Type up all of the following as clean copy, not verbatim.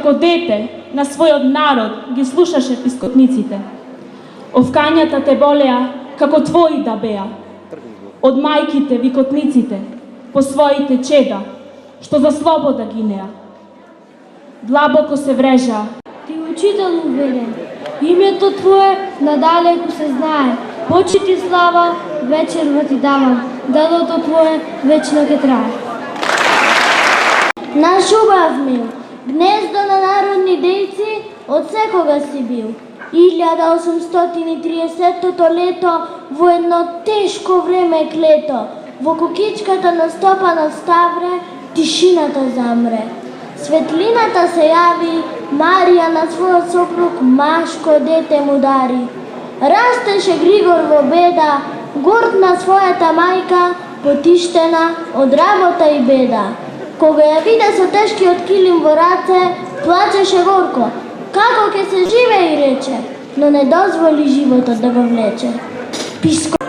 Како дете на својот народ ги слушаше пискотниците. Овкањата те болеа како твои да беа. Од мајките викотниците по своите чеда, што за слобода гинеа. Длабоко се врежа. Ти учител уверен, името твое надалеку се знае. Почит и слава вечерва ти давам, дадото твое вечно ке трае. Наш убав мил, гнездо на народни дејци од секога си бил. 1830-то лето во едно тешко време клето, во кукичката на Стопанов Ставре тишината замре. Светлината се јави, Марија на својот сопруг машко дете му дари. Растеше Григор во беда, горд на својата мајка, потиштена од работа и беда. Кога ја виде со тешкиот килим во раце, плачеше горко. Како ќе се живе и рече, но не дозволи животот да го влече. Писко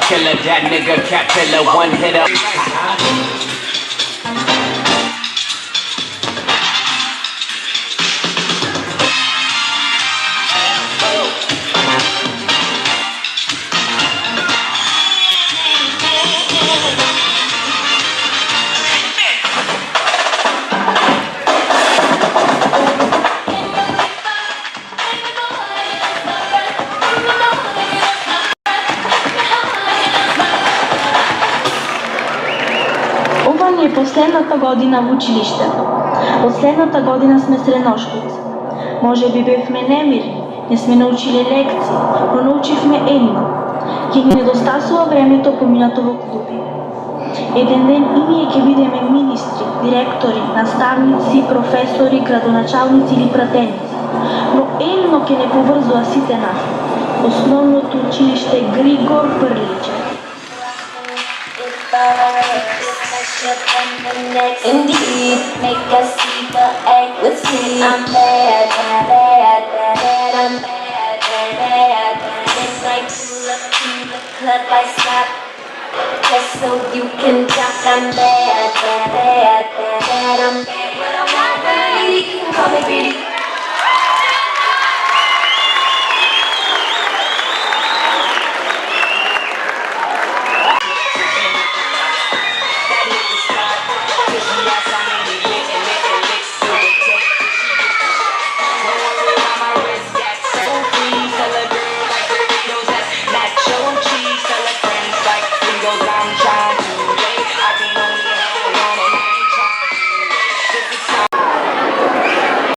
killer, that nigga cat killer, one hitter. Последната година в училиштето. Последната година сме средношколци. Може би бевме немирни, Не сме научили лекции, но научихме едно. Ќе ги недостасува времето поминато во клуби. Еден ден и ние ќе бидеме министри, директори, наставници, професори, градоначалници или пратеници. Но едно ќе не поврзува сите нас. Основното училиште Григор Прличев. Indeed, make us see the egg with me. I'm bad, bad, bad, bad, bad, I'm bad, bad, bad, bad. Then I pull up to the club, I stop just so you can talk. I'm bad, bad, bad, bad, bad, I'm bad.